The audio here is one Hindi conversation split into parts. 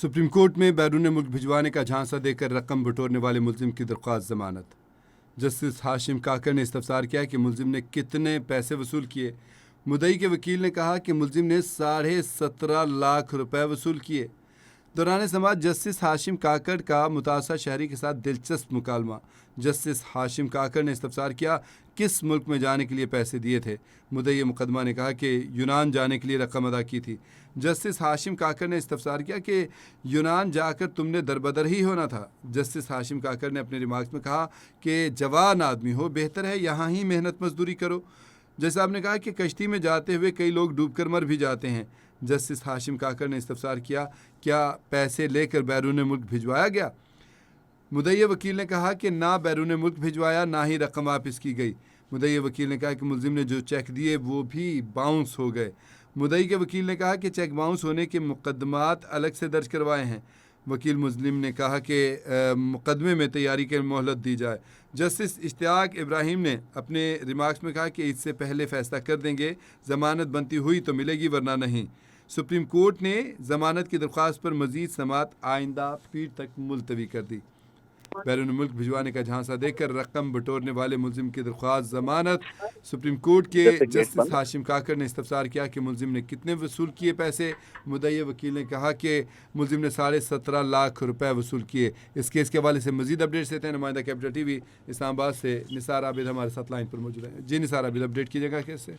सुप्रीम कोर्ट में बैरून मुल्क भिजवाने का झांसा देकर रकम बटोरने वाले मुलजिम की दरख्वास्त जमानत। जस्टिस हाशिम काकर ने इस्तफसार किया कि मुलजिम ने कितने पैसे वसूल किए। मुद्दई के वकील ने कहा कि मुलजिम ने 17.5 लाख रुपए वसूल किए। दौरान समाअत जस्टिस हाशिम काकड़ का मुतासर शहरी के साथ दिलचस्प मुकालमा। जस्टिस हाशिम काकड़ ने इस्तफसार किया किस मुल्क में जाने के लिए पैसे दिए थे। मुद्दई मुकदमा ने कहा कि यूनान जाने के लिए रकम अदा की थी। जस्टिस हाशिम काकड़ ने इस्तफसार किया कि यूनान जाकर तुमने दरबदर ही होना था। जस्टिस हाशिम काकड़ ने अपने रिमार्क्स में कहा कि जवान आदमी हो, बेहतर है यहाँ ही मेहनत मजदूरी करो। जज साहब ने कहा कि कश्ती में जाते हुए कई लोग डूबकर मर भी जाते हैं। जस्टिस हाशिम काकड़ ने इस्तफसार किया क्या पैसे लेकर बैरून मुल्क भिजवाया गया। मुद्दई वकील ने कहा कि ना बैरून मुल्क भिजवाया, ना ही रकम वापस की गई। मुद्दई वकील ने कहा कि मुलजिम ने जो चेक दिए वो भी बाउंस हो गए। मुद्दई के वकील ने कहा कि चेक बाउंस होने के मुकदमात अलग से दर्ज करवाए हैं। वकील मुस्लिम ने कहा कि मुकदमे में तैयारी के मोहलत दी जाए। जस्टिस इश्तियाक इब्राहिम ने अपने रिमार्क्स में कहा कि इससे पहले फैसला कर देंगे, ज़मानत बनती हुई तो मिलेगी वरना नहीं। सुप्रीम कोर्ट ने ज़मानत की दरख्वास्त पर मज़ीद समाअत आइंदा पीर तक मुलतवी कर दी। बैरून मुल्क भिजवाने का झांसा देकर रकम बटोरने वाले मुलजिम की दरख्वास्त जमानत। सुप्रीम कोर्ट के जस्टिस हाशिम काकर ने इस्तफसार किया कि मुलजिम ने कितने वसूल किए पैसे। मुद्दई वकील ने कहा कि मुलजिम ने 17.5 लाख रुपए वसूल किए। इस केस के हवाले से मजीद अपडेट्स देते हैं नुमाइंदा कैपिटल टीवी इस्लामाबाद से निसार आबिद हमारे साथ लाइन पर मौजूद है। जी निसार आबिद, अपडेट कीजिएगा कैसे।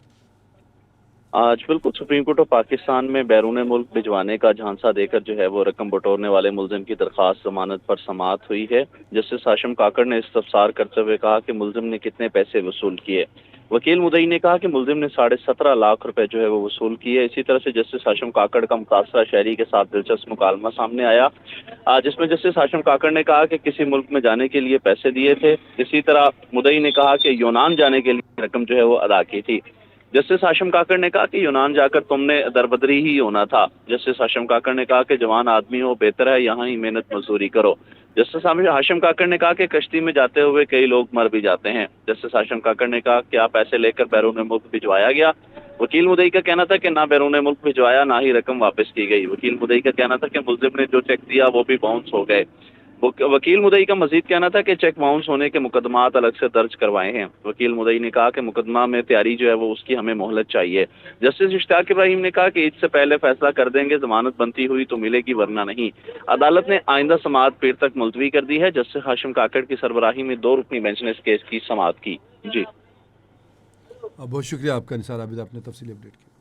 आज बिल्कुल सुप्रीम कोर्ट ऑफ पाकिस्तान में बैरून मुल्क भिजवाने का झांसा देकर जो है वो रकम बटोरने वाले मुलजिम की दरख्वास्त जमानत पर समाअत हुई है। जस्टिस हाशिम काकड़ ने इस्तफसार करते हुए कहा कि मुलजिम ने कितने पैसे वसूल किए। वकील मुद्दई ने कहा कि मुलजिम ने 17.5 लाख रुपए जो है वो वसूल किए। इसी तरह से जस्टिस हाशिम काकड़ का मुतासरा शहरी के साथ दिलचस्प मुकालमा सामने आया, जिसमें जस्टिस हाशिम काकड़ ने कहा कि किसी मुल्क में जाने के लिए पैसे दिए थे। इसी तरह मुद्दई ने कहा कि यूनान जाने के लिए रकम जो है वो अदा की थी। जस्टिस हाशिम काकड़ ने कहा कि यूनान जाकर तुमने दरबदरी ही होना था। जस्टिस हाशिम काकड़ ने कहा कि जवान आदमी हो, बेहतर है यहाँ ही मेहनत मजदूरी करो। जस्टिस हाशिम काकड़ ने कहा कि कश्ती में जाते हुए कई लोग मर भी जाते हैं। जस्टिस हाशिम काकड़ ने कहा क्या पैसे लेकर बैरून मुल्क भिजवाया गया। वकील मुद्दई का कहना था कि ना बैरून मुल्क भिजवाया, ना ही रकम वापस की गई। वकील मुद्दई का कहना था कि मुलजिम ने जो चेक दिया वो भी बाउंस हो गए। वकील मुद्दई का मजीद कहना था कि चेक बाउंस होने के मुकदमात अलग से दर्ज करवाए हैं। वकील मुद्दई ने कहा कि मुकदमा में तैयारी जो है वो उसकी हमें मोहलत चाहिए। जस्टिस इश्तियाक इब्राहिम ने कहा कि इससे पहले फैसला कर देंगे, जमानत बनती हुई तो मिलेगी वरना नहीं। अदालत ने आइंदा समाअत पीर तक मुलतवी कर दी है। जस्टिस हाशिम काकड़ की सरबराही में 2 रुकनी बेंच ने इस केस की समाअत की। जी बहुत शुक्रिया आपका निसार आबिद, आपने तफसीली अपडेट की।